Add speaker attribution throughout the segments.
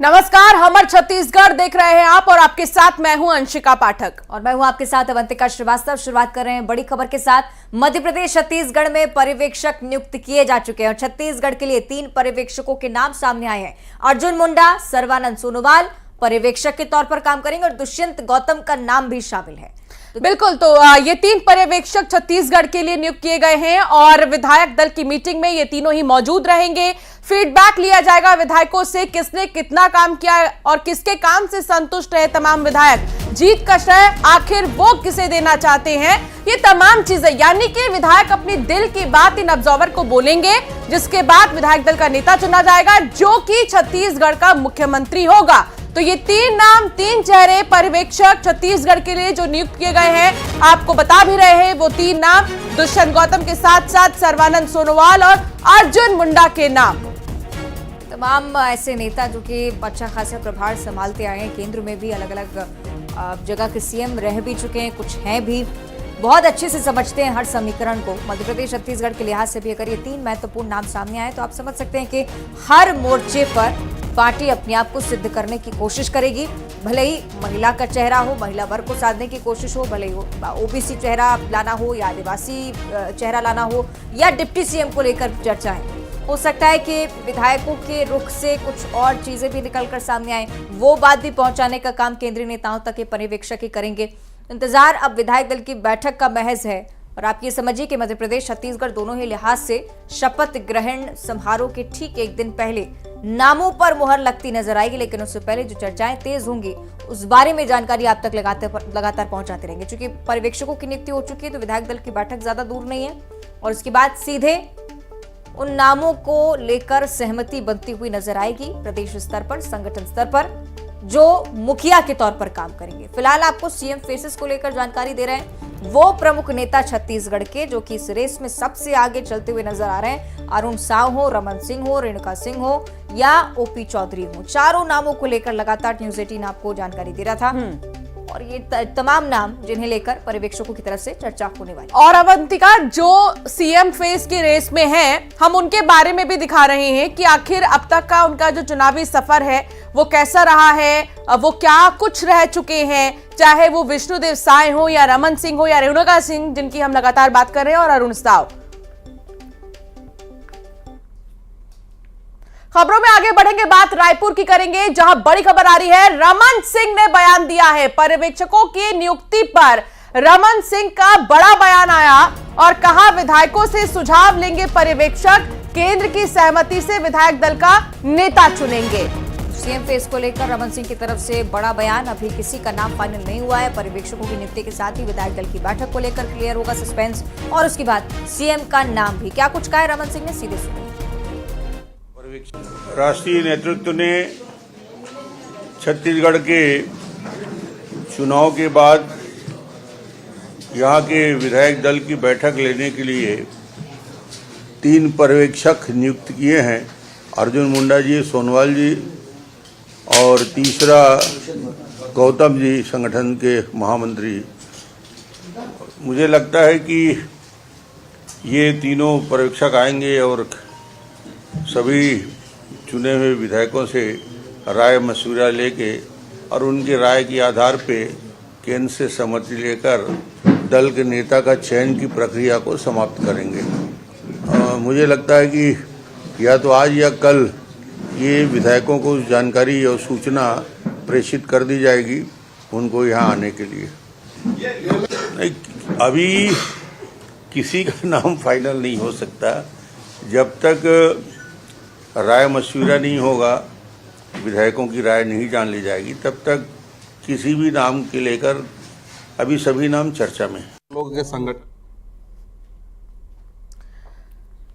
Speaker 1: नमस्कार, हमर छत्तीसगढ़ देख रहे हैं आप और आपके साथ मैं हूं अंशिका पाठक
Speaker 2: और मैं हूं आपके साथ अवंतिका श्रीवास्तव। शुरुआत कर रहे हैं बड़ी खबर के साथ। मध्य प्रदेश छत्तीसगढ़ में पर्यवेक्षक नियुक्त किए जा चुके हैं और छत्तीसगढ़ के लिए 3 पर्यवेक्षकों के नाम सामने आए हैं। अर्जुन मुंडा, सर्बानंद सोनोवाल पर्यवेक्षक के तौर पर काम करेंगे और दुष्यंत गौतम का नाम भी शामिल है।
Speaker 1: बिल्कुल, तो ये 3 पर्यवेक्षक छत्तीसगढ़ के लिए नियुक्त किए गए हैं और विधायक दल की मीटिंग में ये तीनों ही मौजूद रहेंगे। फीडबैक लिया जाएगा विधायकों से, किसने कितना काम किया और किसके काम से संतुष्ट है तमाम विधायक, जीत का श्रेय आखिर वो किसे देना चाहते हैं, ये तमाम चीजें, यानी कि विधायक अपनी दिल की बात इन ऑब्जर्वर को बोलेंगे, जिसके बाद विधायक दल का नेता चुना जाएगा जो कि छत्तीसगढ़ का मुख्यमंत्री होगा। तो ये 3 नाम, 3 चेहरे पर्यवेक्षक छत्तीसगढ़ के लिए जो नियुक्त किए गए हैं, आपको बता भी रहे हैं वो 3 नाम दुष्यंत गौतम के साथ साथ सर्बानंद सोनोवाल और अर्जुन मुंडा के नाम।
Speaker 2: तमाम ऐसे नेता जो कि अच्छा खासा प्रभार संभालते आए हैं, केंद्र में भी अलग अलग जगह के सीएम रह भी चुके हैं, कुछ हैं भी, बहुत अच्छे से समझते हैं हर समीकरण को। मध्य प्रदेश छत्तीसगढ़ के लिहाज से भी अगर ये 3 महत्वपूर्ण नाम सामने आए तो आप समझ सकते हैं कि हर मोर्चे पर पार्टी अपने आप को सिद्ध करने की कोशिश करेगी। भले ही महिला का चेहरा हो, महिला वर्ग को साधने की कोशिश हो, भले ही ओबीसी चेहरा लाना हो या आदिवासी चेहरा लाना हो या डिप्टी सीएम को लेकर चर्चाएं, हो सकता है कि विधायकों के रुख से कुछ और चीजें भी निकलकर सामने आए। वो बात भी पहुंचाने का काम केंद्रीय नेताओं तक के पर्यवेक्षक ही करेंगे। इंतजार अब विधायक दल की बैठक का महज है और आप ये समझिए कि मध्य प्रदेश छत्तीसगढ़ दोनों ही लिहाज से शपथ ग्रहण समारोह के ठीक एक दिन पहले नामों पर मुहर लगती नजर आएगी, लेकिन उससे पहले जो चर्चाएं तेज होंगी उस बारे में जानकारी आप तक लगातार पहुंचाते रहेंगे। क्योंकि पर्यवेक्षकों की नियुक्ति हो चुकी है तो विधायक दल की बैठक ज्यादा दूर नहीं है और उसके बाद सीधे उन नामों को लेकर सहमति बनती हुई नजर आएगी प्रदेश स्तर पर, संगठन स्तर पर, जो मुखिया के तौर पर काम करेंगे। फिलहाल आपको सीएम फेसेस को लेकर जानकारी दे रहे हैं वो प्रमुख नेता छत्तीसगढ़ के जो कि इस रेस में सबसे आगे चलते हुए नजर आ रहे हैं। अरुण साव हो, रमन सिंह हो, रेणुका सिंह हो या ओपी चौधरी हो, चारों नामों को लेकर लगातार न्यूज 18 आपको जानकारी दे रहा था और ये तमाम नाम जिन्हें लेकर पर्यवेक्षकों की तरफ से चर्चा होने वाली।
Speaker 1: और अवंतिका, जो सीएम फेस की रेस में हैं, हम उनके बारे में भी दिखा रहे हैं कि आखिर अब तक का उनका जो चुनावी सफर है वो कैसा रहा है, वो क्या कुछ रह चुके हैं, चाहे वो विष्णुदेव साय हो या रमन सिंह हो या रेणुका सिंह जिनकी हम लगातार बात कर रहे हैं और अरुण साव। खबरों में आगे बढ़ेंगे, बात रायपुर की करेंगे जहां बड़ी खबर आ रही है। रमन सिंह ने बयान दिया है पर्यवेक्षकों की नियुक्ति पर। रमन सिंह का बड़ा बयान आया और कहा विधायकों से सुझाव लेंगे पर्यवेक्षक, केंद्र की सहमति से विधायक दल का नेता चुनेंगे।
Speaker 2: सीएम फेस को लेकर रमन सिंह की तरफ से बड़ा बयान। अभी किसी का नाम फाइनल नहीं हुआ है। पर्यवेक्षकों की नियुक्ति के साथ ही विधायक दल की बैठक को लेकर क्लियर होगा सस्पेंस और उसके बाद सीएम का नाम भी। क्या कुछ कहा है रमन सिंह ने, सीधे सुनिए।
Speaker 3: राष्ट्रीय नेतृत्व ने छत्तीसगढ़ के चुनाव के बाद यहाँ के विधायक दल की बैठक लेने के लिए 3 पर्यवेक्षक नियुक्त किए हैं, अर्जुन मुंडा जी, सोनोवाल जी और तीसरा गौतम जी, संगठन के महामंत्री। मुझे लगता है कि ये तीनों पर्यवेक्षक आएंगे और सभी चुने हुए विधायकों से राय मशविरा लेके और उनके राय के आधार पे केंद्र से सहमति लेकर दल के नेता का चयन की प्रक्रिया को समाप्त करेंगे। मुझे लगता है कि या तो आज या कल ये विधायकों को जानकारी और सूचना प्रेषित कर दी जाएगी उनको यहाँ आने के लिए। नहीं, अभी किसी का नाम फाइनल नहीं हो सकता जब तक राय मशविरा नहीं होगा, विधायकों की राय नहीं जान ली जाएगी, तब तक किसी भी नाम के लेकर अभी सभी नाम चर्चा में लोगों के संगठन।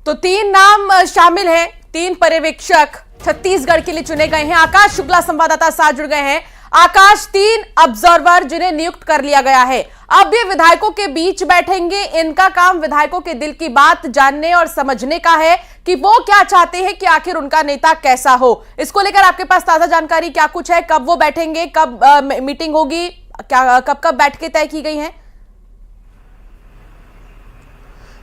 Speaker 1: तो 3 नाम शामिल हैं, 3 पर्यवेक्षक छत्तीसगढ़ के लिए चुने गए हैं। आकाश शुक्ला संवाददाता साथ जुड़ गए हैं। आकाश, 3 ऑब्जर्वर जिन्हें नियुक्त कर लिया गया है, अब ये विधायकों के बीच बैठेंगे। इनका काम विधायकों के दिल की बात जानने और समझने का है कि वो क्या चाहते हैं कि आखिर उनका नेता कैसा हो। इसको लेकर आपके पास ताजा जानकारी क्या कुछ है, कब वो बैठेंगे, कब मीटिंग होगी, क्या कब बैठकें तय की गई हैं?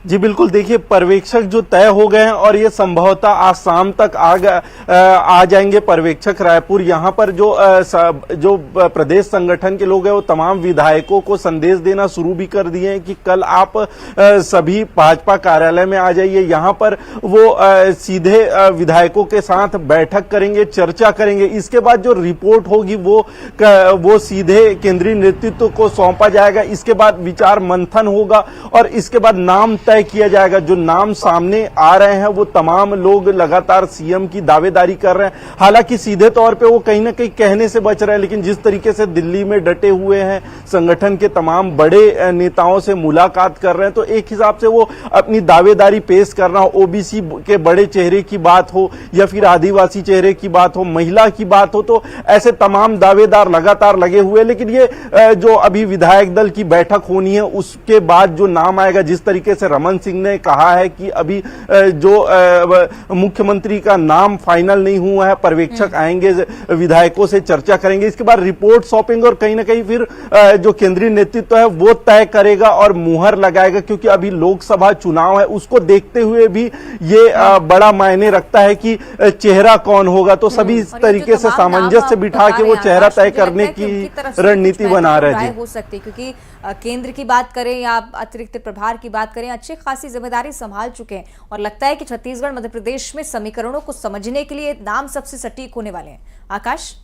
Speaker 4: जी बिल्कुल, देखिए पर्यवेक्षक जो तय हो गए हैं और ये संभवतः आज शाम तक आ जाएंगे पर्यवेक्षक रायपुर। यहाँ पर जो प्रदेश संगठन के लोग हैं वो तमाम विधायकों को संदेश देना शुरू भी कर दिए हैं कि कल आप सभी भाजपा कार्यालय में आ जाइए। यहाँ पर वो सीधे विधायकों के साथ बैठक करेंगे, चर्चा करेंगे। इसके बाद जो रिपोर्ट होगी वो सीधे केंद्रीय नेतृत्व को सौंपा जाएगा। इसके बाद विचार मंथन होगा और इसके बाद नाम तय किया जाएगा। जो नाम सामने आ रहे हैं वो तमाम लोग लगातार सीएम की दावेदारी कर रहे हैं। हालांकि सीधे तौर पे वो कहीं ना कहीं कहने से बच रहे हैं, लेकिन जिस तरीके से दिल्ली में डटे हुए हैं, संगठन के तमाम बड़े नेताओं से मुलाकात कर रहे हैं, तो एक हिसाब से वो अपनी दावेदारी पेश करना हो, ओबीसी के बड़े चेहरे की बात हो या फिर आदिवासी चेहरे की बात हो, महिला की बात हो, तो ऐसे तमाम दावेदार लगातार लगे हुए। लेकिन ये जो अभी विधायक दल की बैठक होनी है उसके बाद जो नाम आएगा, जिस तरीके से रमन सिंह ने कहा है कि अभी जो मुख्यमंत्री का नाम फाइनल नहीं हुआ है, पर्यवेक्षक आएंगे, विधायकों से चर्चा करेंगे, इसके बाद रिपोर्ट सौंपेंगे और कहीं ना कहीं फिर जो केंद्रीय नेतृत्व है वो तय करेगा और मुहर लगाएगा। क्योंकि अभी लोकसभा चुनाव है, उसको देखते हुए भी ये बड़ा मायने रखता है कि चेहरा कौन होगा। तो सभी इस तरीके से सामंजस्य बिठा के वो चेहरा तय करने की रणनीति बना रहे हैं।
Speaker 2: हो सकती है क्योंकि केंद्र की बात करें या अतिरिक्त प्रभार की बात करें, अच्छी खासी जिम्मेदारी संभाल चुके हैं और लगता है कि छत्तीसगढ़ मध्य प्रदेश में समीकरणों को समझने के लिए नाम सबसे सटीक होने वाले हैं। आकाश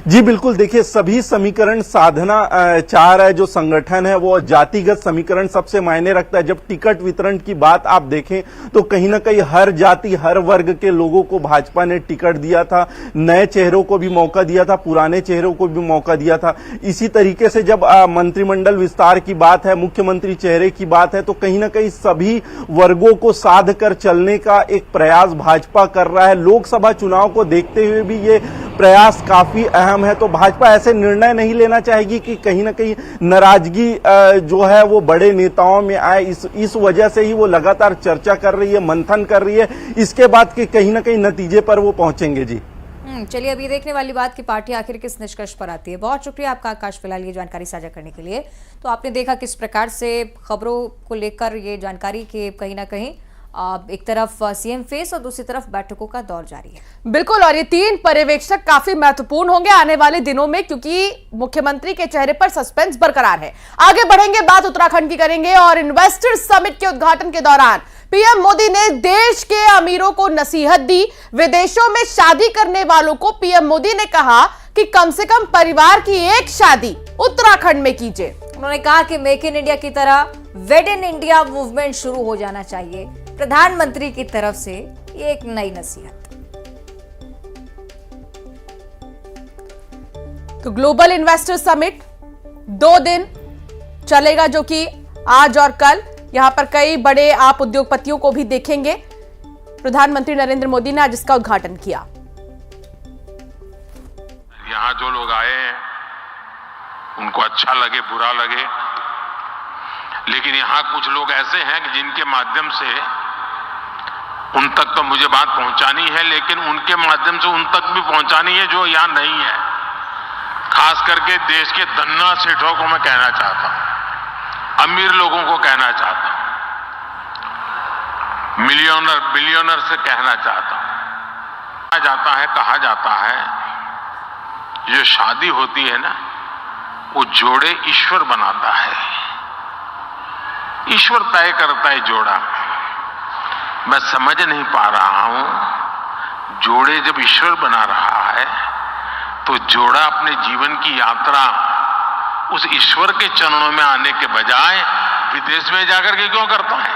Speaker 4: जी बिल्कुल, देखिए सभी समीकरण साधना चाह रहा है जो संगठन है, वो जातिगत समीकरण सबसे मायने रखता है। जब टिकट वितरण की बात आप देखें तो कहीं ना कहीं हर जाति हर वर्ग के लोगों को भाजपा ने टिकट दिया था, नए चेहरों को भी मौका दिया था, पुराने चेहरों को भी मौका दिया था। इसी तरीके से जब मंत्रिमंडल विस्तार की बात है, मुख्यमंत्री चेहरे की बात है, तो कहीं ना कहीं सभी वर्गों को साध कर चलने का एक प्रयास भाजपा कर रहा है। लोकसभा चुनाव को देखते हुए भी ये प्रयास काफी अहम है। तो भाजपा ऐसे निर्णय नहीं लेना चाहेगी कि कहीं ना कहीं नाराजगी जो है वो बड़े नेताओं में आए। इस वजह से ही वो लगातार चर्चा कर रही है, मंथन कर रही है, इसके बाद के कहीं ना कहीं नतीजे पर वो पहुंचेंगे। जी
Speaker 2: चलिए, अभी देखने वाली बात की पार्टी आखिर किस निष्कर्ष पर आती है। बहुत शुक्रिया आपका आकाश, फिलहाल ये जानकारी साझा करने के लिए। तो आपने देखा किस प्रकार से खबरों को लेकर ये जानकारी के कहीं ना कहीं एक तरफ सीएम फेस और दूसरी तरफ बैठकों का दौर जारी है।
Speaker 1: बिल्कुल, और ये 3 पर्यवेक्षक काफी महत्वपूर्ण होंगे आने वाले दिनों में, क्योंकि मुख्यमंत्री के चेहरे पर सस्पेंस बरकरार है। आगे बढ़ेंगे, बात उत्तराखंड की करेंगे और इन्वेस्टर्स समिट के उद्घाटन के दौरान पीएम मोदी ने देश के अमीरों को नसीहत दी। विदेशों में शादी करने वालों को पीएम मोदी ने कहा कि कम से कम परिवार की एक शादी उत्तराखंड में कीजिए।
Speaker 2: उन्होंने कहा कि मेक इन इंडिया की तरह वेड इन इंडिया मूवमेंट शुरू हो जाना चाहिए। प्रधानमंत्री की तरफ से एक नई नसीहत।
Speaker 1: तो ग्लोबल इन्वेस्टर समिट 2 दिन चलेगा, जो कि आज और कल। यहां पर कई बड़े आप उद्योगपतियों को भी देखेंगे। प्रधानमंत्री नरेंद्र मोदी ने आज इसका उद्घाटन किया।
Speaker 5: यहाँ जो लोग आए हैं उनको अच्छा लगे बुरा लगे, लेकिन यहाँ कुछ लोग ऐसे हैं कि जिनके माध्यम से उन तक तो मुझे बात पहुंचानी है, लेकिन उनके माध्यम से उन तक भी पहुंचानी है जो यहाँ नहीं है। खास करके देश के धन्ना सेठों को मैं कहना चाहता हूं, अमीर लोगों को कहना चाहता हूं, मिलियनर बिलियनर से कहना चाहता हूं। कहा जाता है जो शादी होती है ना, वो जोड़े ईश्वर बनाता है, ईश्वर तय करता है जोड़ा। मैं समझ नहीं पा रहा हूं, जोड़े जब ईश्वर बना रहा है तो जोड़ा अपने जीवन की यात्रा उस ईश्वर के चरणों में आने के बजाय विदेश में जाकर के क्यों करता है?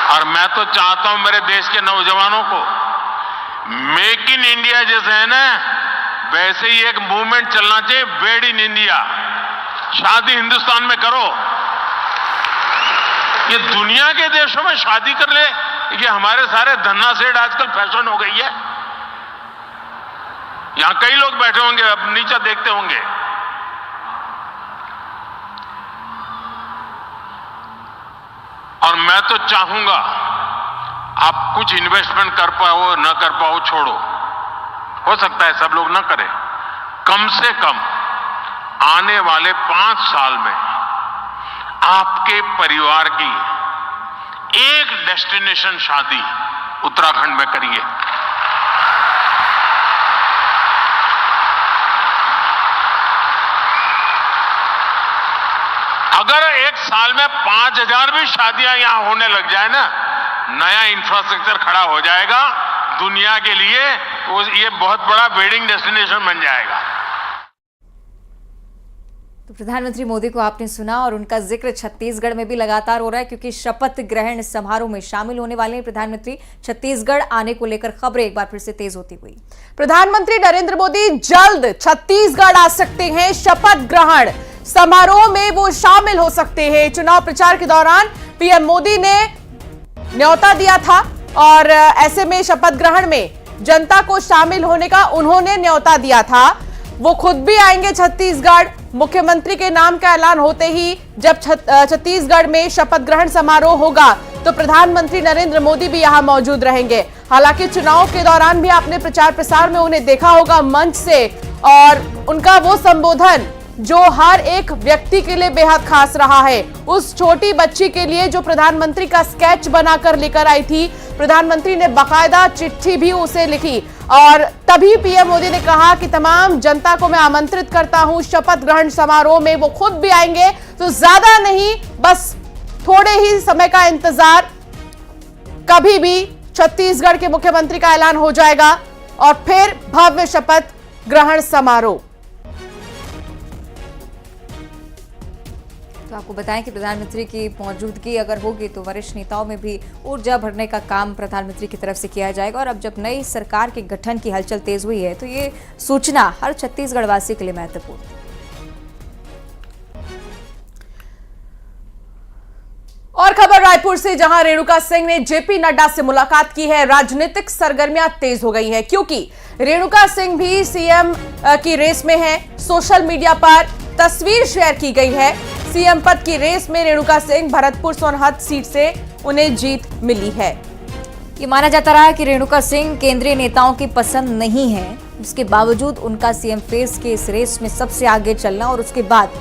Speaker 5: और मैं तो चाहता हूं मेरे देश के नौजवानों को, मेक इन इंडिया जैसे है ना, वैसे ही एक मूवमेंट चलना चाहिए, वेड इन इंडिया। शादी हिंदुस्तान में करो। ये दुनिया के देशों में शादी कर ले, ये हमारे सारे धन्ना सेठ आजकल फैशन हो गई है। यहां कई लोग बैठे होंगे, अब नीचे देखते होंगे। और मैं तो चाहूंगा आप कुछ इन्वेस्टमेंट कर पाओ न कर पाओ छोड़ो, हो सकता है सब लोग ना करें, कम से कम आने वाले 5 साल में आपके परिवार की एक डेस्टिनेशन शादी उत्तराखंड में करिए। अगर एक साल में 5000 भी शादियां यहां होने लग जाए ना, नया इंफ्रास्ट्रक्चर खड़ा हो जाएगा दुनिया के लिए, ये बहुत बड़ा वेडिंग डेस्टिनेशन बन जाएगा।
Speaker 2: तो प्रधानमंत्री मोदी को आपने सुना और उनका जिक्र छत्तीसगढ़ में भी लगातार हो रहा है, क्योंकि शपथ ग्रहण समारोह में शामिल होने वाले हैं प्रधानमंत्री। छत्तीसगढ़ आने को लेकर खबरें एक बार फिर से तेज होती हुई।
Speaker 1: प्रधानमंत्री नरेंद्र मोदी जल्द छत्तीसगढ़ आ सकते हैं। शपथ ग्रहण समारोह में वो शामिल हो सकते हैं। चुनाव प्रचार के दौरान पीएम मोदी ने न्योता दिया था और ऐसे में शपथ ग्रहण में जनता को शामिल होने का उन्होंने न्योता दिया था। वो खुद भी आएंगे छत्तीसगढ़। मुख्यमंत्री के नाम का ऐलान होते ही जब छत्तीसगढ़ में शपथ ग्रहण समारोह होगा तो प्रधानमंत्री नरेंद्र मोदी भी यहां मौजूद रहेंगे। हालांकि चुनाव के दौरान भी आपने प्रचार प्रसार में उन्हें देखा होगा मंच से, और उनका वो संबोधन जो हर एक व्यक्ति के लिए बेहद खास रहा है। उस छोटी बच्ची के लिए जो प्रधानमंत्री का स्केच बनाकर लेकर आई थी, प्रधानमंत्री ने बाकायदा चिट्ठी भी उसे लिखी और तभी पीएम मोदी ने कहा कि तमाम जनता को मैं आमंत्रित करता हूं शपथ ग्रहण समारोह में। वो खुद भी आएंगे, तो ज्यादा नहीं, बस थोड़े ही समय का इंतजार, कभी भी छत्तीसगढ़ के मुख्यमंत्री का ऐलान हो जाएगा और फिर भव्य शपथ ग्रहण समारोह।
Speaker 2: तो आपको बताएं कि प्रधानमंत्री की मौजूदगी अगर होगी तो वरिष्ठ नेताओं में भी ऊर्जा भरने का काम प्रधानमंत्री की तरफ से किया जाएगा। और अब जब नई सरकार के गठन की हलचल तेज हुई है तो ये सूचना हर छत्तीसगढ़ वासी के लिए महत्वपूर्ण है।
Speaker 1: और खबर रायपुर से, जहां रेणुका सिंह ने जेपी नड्डा से मुलाकात की है। राजनीतिक सरगर्मियां तेज हो गई हैं क्योंकि रेणुका सिंह भी सीएम की रेस में है। सोशल मीडिया पर तस्वीर शेयर की गई है। सीएम पद की रेस में रेणुका सिंह भरतपुर सोनहत सीट से उन्हें जीत मिली है।
Speaker 2: ये माना जाता रहा है कि रेणुका सिंह केंद्रीय नेताओं की पसंद नहीं है, उसके बावजूद उनका सीएम फेस के इस रेस में सबसे आगे चलना और उसके बाद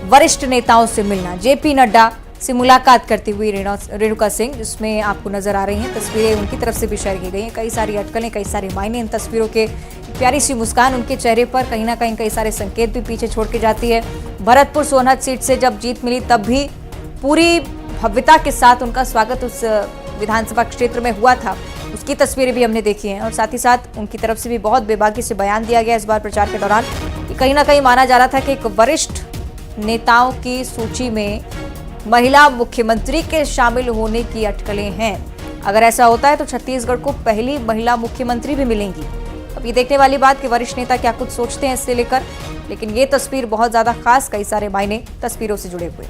Speaker 2: वरिष्ठ नेताओं से मिलना, जेपी नड्डा से मुलाकात करती हुई रेणुका सिंह, जिसमें आपको नजर आ रही हैं तस्वीरें उनकी तरफ से भी शेयर की गई हैं। कई सारी अटकलें, कई सारे मायने इन तस्वीरों के। प्यारी सी मुस्कान उनके चेहरे पर कहीं ना कहीं कई सारे संकेत भी पीछे छोड़ के जाती है। भरतपुर सोनहत सीट से जब जीत मिली तब भी पूरी भव्यता के साथ उनका स्वागत उस विधानसभा क्षेत्र में हुआ था, उसकी तस्वीरें भी हमने देखी हैं। और साथ ही साथ उनकी तरफ से भी बहुत बेबाकी से बयान दिया गया इस बार प्रचार के दौरान कि कहीं ना कहीं माना जा रहा था कि एक वरिष्ठ नेताओं की सूची में महिला मुख्यमंत्री के शामिल होने की अटकलें हैं। अगर ऐसा होता है तो छत्तीसगढ़ को पहली महिला मुख्यमंत्री भी मिलेंगी। अब ये देखने वाली बात कि वरिष्ठ नेता क्या कुछ सोचते हैं इससे लेकर, लेकिन ये तस्वीर बहुत ज्यादा खास, कई सारे मायने तस्वीरों से जुड़े हुए।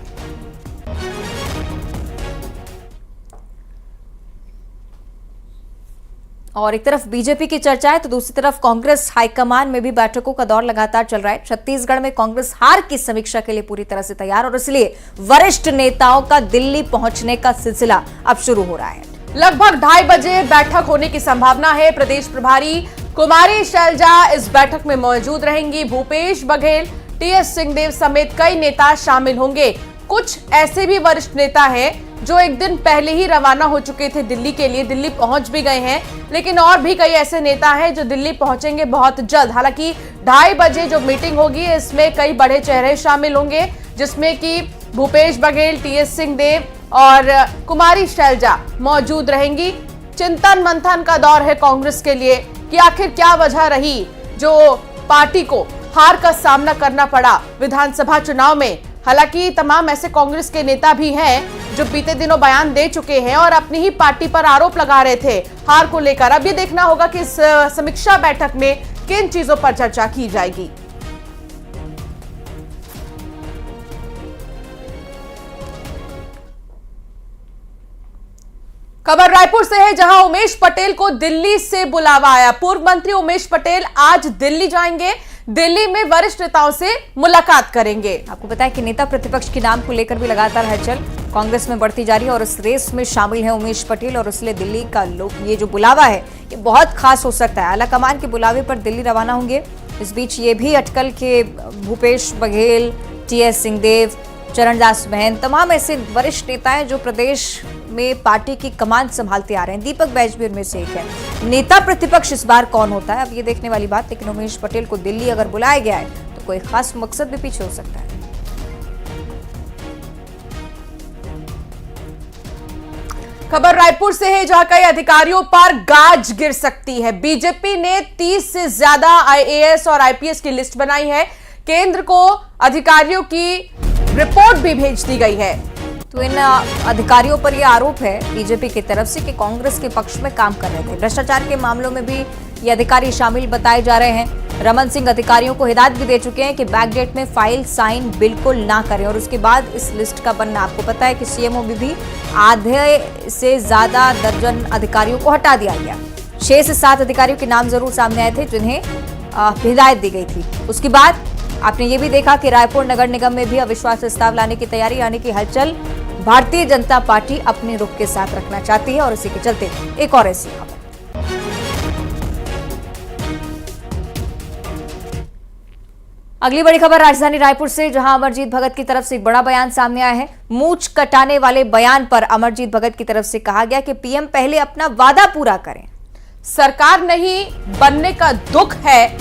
Speaker 2: और एक तरफ बीजेपी की चर्चा है तो दूसरी तरफ कांग्रेस हाईकमान में भी बैठकों का दौर लगातार चल रहा है। छत्तीसगढ़ में कांग्रेस हार की समीक्षा के लिए पूरी तरह से तैयार और इसलिए वरिष्ठ नेताओं का दिल्ली पहुंचने का सिलसिला अब शुरू हो रहा है।
Speaker 1: लगभग 2:30 बजे बैठक होने की संभावना है। प्रदेश प्रभारी कुमारी शैलजा इस बैठक में मौजूद रहेंगी। भूपेश बघेल, टीएस सिंहदेव समेत कई नेता शामिल होंगे। कुछ ऐसे भी वरिष्ठ नेता हैं जो एक दिन पहले ही रवाना हो चुके थे दिल्ली के लिए, दिल्ली पहुंच भी गए हैं, लेकिन और भी कई ऐसे नेता हैं जो दिल्ली पहुंचेंगे बहुत जल्द। हालांकि 2:30 बजे जो मीटिंग होगी इसमें कई बड़े चेहरे शामिल होंगे, जिसमें कि भूपेश बघेल, टीएस सिंहदेव और कुमारी शैलजा मौजूद रहेंगी। चिंतन मंथन का दौर है कांग्रेस के लिए कि आखिर क्या वजह रही जो पार्टी को हार का सामना करना पड़ा विधानसभा चुनाव में। हालांकि तमाम ऐसे कांग्रेस के नेता भी हैं जो बीते दिनों बयान दे चुके हैं और अपनी ही पार्टी पर आरोप लगा रहे थे हार को लेकर। अब ये देखना होगा कि इस समीक्षा बैठक में किन चीजों पर चर्चा की जाएगी। खबर रायपुर से है, जहां उमेश पटेल को दिल्ली से बुलावा आया। पूर्व मंत्री उमेश पटेल आज दिल्ली जाएंगे, दिल्ली में वरिष्ठ नेताओं से मुलाकात करेंगे।
Speaker 2: आपको बताया कि नेता प्रतिपक्ष के नाम को लेकर भी लगातार हलचल कांग्रेस में बढ़ती जा रही है और इस रेस में शामिल है उमेश पटेल और इसलिए दिल्ली का ये जो बुलावा है ये बहुत खास हो सकता है। आलाकमान के बुलावे पर दिल्ली रवाना होंगे। इस बीच ये भी अटकल के भूपेश बघेल, टीएस सिंहदेव, चरणदास महंत, तमाम ऐसे वरिष्ठ नेता हैं जो प्रदेश में पार्टी की कमान संभालते आ रहे हैं। दीपक बैज भी उनमें से एक है। नेता प्रतिपक्ष इस बार कौन होता है अब ये देखने वाली बात, लेकिन उमेश पटेल को दिल्ली अगर बुलाया गया है तो कोई खास मकसद भी पीछे हो सकता है।
Speaker 1: खबर रायपुर से है जहां कई अधिकारियों पर गाज गिर सकती है। बीजेपी ने 30 से ज्यादा आईएएस और आईपीएस की लिस्ट बनाई है। केंद्र को अधिकारियों की रिपोर्ट भी भेज दी गई है।
Speaker 2: तो इन अधिकारियों पर यह आरोप है बीजेपी की तरफ से कि कांग्रेस के पक्ष में काम कर रहे थे। भ्रष्टाचार के मामलों में भी ये अधिकारी शामिल बताए जा रहे हैं। रमन सिंह अधिकारियों को हिदायत भी दे चुके हैं कि बैकडेट में फाइल साइन बिल्कुल ना करें और उसके बाद इस लिस्ट का बनना। आपको पता है कि सीएमओ में भी आधे से ज्यादा दर्जन अधिकारियों को हटा दिया गया। 6 से 7 अधिकारियों के नाम जरूर सामने आए थे जिन्हें हिदायत दी गई थी। उसके बाद आपने ये भी देखा कि रायपुर नगर निगम में भी अविश्वास प्रस्ताव लाने की तैयारी, यानी कि हलचल भारतीय जनता पार्टी अपने रुख के साथ रखना चाहती है और इसी के चलते एक और ऐसी खबर। अगली बड़ी खबर राजधानी रायपुर से, जहां अमरजीत भगत की तरफ से एक बड़ा बयान सामने आया है। मूंछ कटाने वाले बयान पर अमरजीत भगत की तरफ से कहा गया कि पीएम पहले अपना वादा पूरा करें।
Speaker 1: सरकार नहीं बनने का दुख है,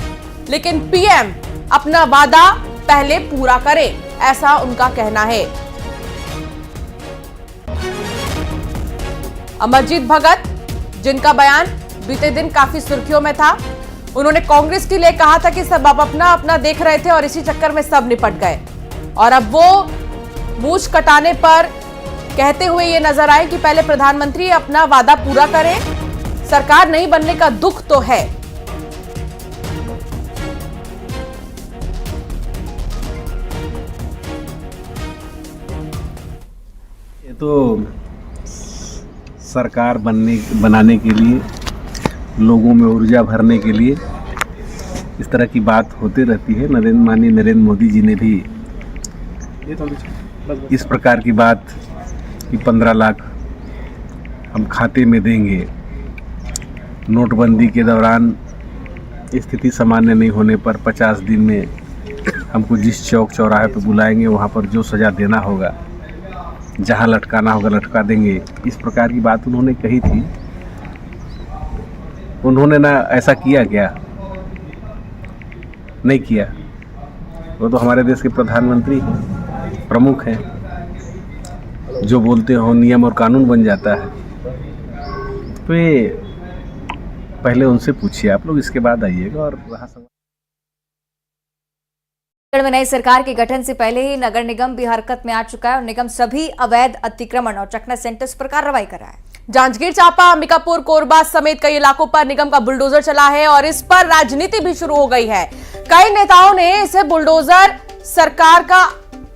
Speaker 1: लेकिन पीएम अपना वादा पहले पूरा करें, ऐसा उनका कहना है। अमरजीत भगत, जिनका बयान बीते दिन काफी सुर्खियों में था, उन्होंने कांग्रेस के लिए कहा था कि सब अब अपना अपना देख रहे थे और इसी चक्कर में सब निपट गए, और अब वो मूंछ कटाने पर कहते हुए ये नजर आए कि पहले प्रधानमंत्री अपना वादा पूरा करें, सरकार नहीं बनने का दुख तो है।
Speaker 6: ये तो सरकार बनाने के लिए, लोगों में ऊर्जा भरने के लिए इस तरह की बात होती रहती है। माननीय नरेंद्र मोदी जी ने भी इस प्रकार की बात कि 15 लाख हम खाते में देंगे। नोटबंदी के दौरान स्थिति सामान्य नहीं होने पर 50 दिन में हमको जिस चौक चौराहे पर बुलाएंगे वहाँ पर जो सज़ा देना होगा, जहाँ लटकाना होगा लटका देंगे। इस प्रकार की बात उन्होंने कही थी। उन्होंने ना ऐसा किया क्या? नहीं किया। वो तो हमारे देश के प्रधानमंत्री हैं, प्रमुख हैं, जो बोलते हो नियम और कानून बन जाता है। तो ये पहले उनसे पूछिए आप लोग, इसके बाद आइएगा। और रहा
Speaker 2: में नई सरकार के गठन से पहले ही नगर निगम भी हरकत में आ चुका है और निगम सभी अवैध अतिक्रमण और चकना सेंटर्स पर कार्रवाई कर रहा है।
Speaker 1: जांजगीर चांपा, अंबिकापुर, कोरबा समेत कई इलाकों पर निगम का बुलडोजर चला है और इस पर राजनीति भी शुरू हो गई है। कई नेताओं ने इसे बुलडोजर सरकार का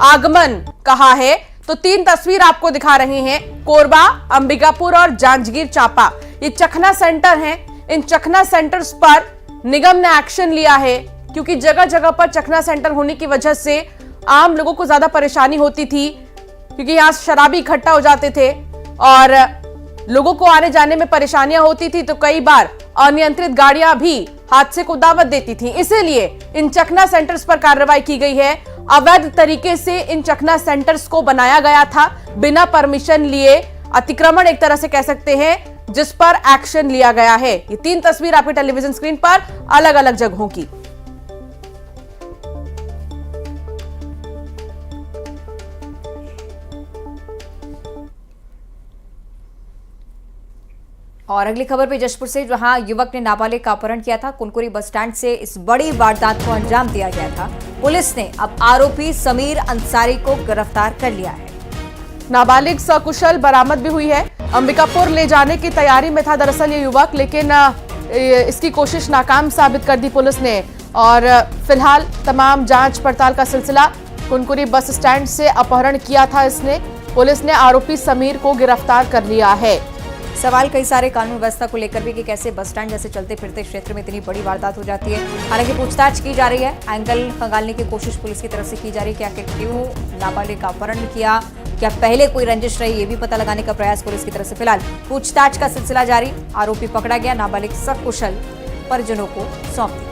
Speaker 1: आगमन कहा है। तो 3 तस्वीर आपको दिखा रहे हैं। कोरबा, अंबिकापुर और जांजगीर चांपा, ये चकना सेंटर हैं। इन चकना सेंटर्स पर निगम ने एक्शन लिया है क्योंकि जगह जगह पर चकना सेंटर होने की वजह से आम लोगों को ज्यादा परेशानी होती थी, क्योंकि यहाँ शराबी इकट्ठा हो जाते थे और लोगों को आने जाने में परेशानियां होती थी। तो कई बार अनियंत्रित गाड़ियां भी हादसे को दावत देती थी। इसीलिए इन चकना सेंटर्स पर कार्रवाई की गई है। अवैध तरीके से इन चकना सेंटर्स को बनाया गया था, बिना परमिशन लिए अतिक्रमण एक तरह से कह सकते हैं, जिस पर एक्शन लिया गया है। ये 3 तस्वीर आपके टेलीविजन स्क्रीन पर अलग अलग जगहों की।
Speaker 2: और अगली खबर पे जशपुर से, जहां युवक ने नाबालिग का अपहरण किया था। कुनकुरी बस स्टैंड से इस बड़ी वारदात को अंजाम दिया गया था। पुलिस ने अब आरोपी समीर अंसारी को गिरफ्तार कर लिया है।
Speaker 1: नाबालिग सकुशल बरामद भी हुई है। अंबिकापुर ले जाने की तैयारी में था दरअसल ये युवक, लेकिन इसकी कोशिश नाकाम साबित कर दी पुलिस ने। और फिलहाल तमाम जांच पड़ताल का सिलसिला। कुनकुरी बस स्टैंड से अपहरण किया था इसने। पुलिस ने आरोपी समीर को गिरफ्तार कर लिया है।
Speaker 2: सवाल कई सारे कानून व्यवस्था को लेकर भी कि कैसे बस स्टैंड जैसे चलते फिरते क्षेत्र में इतनी बड़ी वारदात हो जाती है। हालांकि पूछताछ की जा रही है, एंगल खंगालने की कोशिश पुलिस की तरफ से की जा रही है कि आखिर क्यों नाबालिग का अपहरण किया, क्या पहले कोई रंजिश रही, ये भी पता लगाने का प्रयास पुलिस की तरफ से। फिलहाल पूछताछ का सिलसिला जारी, आरोपी पकड़ा गया, नाबालिग सकुशल परिजनों को सौंप दी।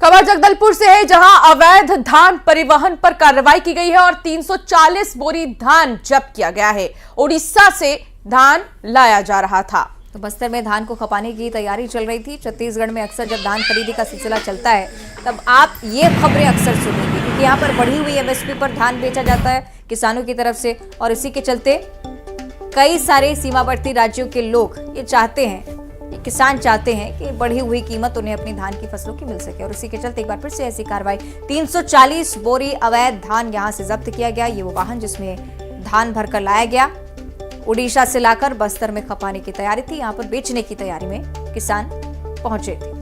Speaker 1: खबर जगदलपुर से है, जहां अवैध धान परिवहन पर कार्रवाई की गई है और 340 बोरी धान जब्त किया गया है। उड़ीसा से धान लाया जा रहा था।
Speaker 2: तो बस्तर में धान को खपाने की तैयारी चल रही थी। छत्तीसगढ़ में अक्सर जब धान खरीदी का सिलसिला चलता है तब आप ये खबरें अक्सर सुनेंगे, क्योंकि यहाँ पर बढ़ी हुई एमएसपी पर धान बेचा जाता है किसानों की तरफ से, और इसी के चलते कई सारे सीमावर्ती राज्यों के लोग ये चाहते हैं, ये किसान चाहते हैं कि बढ़ी हुई कीमत उन्हें अपनी धान की फसलों की मिल सके, और इसी के चलते एक बार फिर से ऐसी कार्रवाई। 340 बोरी अवैध धान यहां से जब्त किया गया। ये वो वाहन जिसमें धान भरकर लाया गया, उड़ीसा से लाकर बस्तर में खपाने की तैयारी थी। यहां पर बेचने की तैयारी में किसान पहुंचे थे।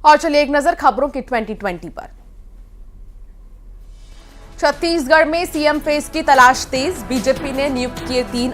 Speaker 1: और चलिए एक नजर खबरों की 2020 पर। छत्तीसगढ़ में सीएम फेस की तलाश तेज, बीजेपी ने नियुक्त किए 3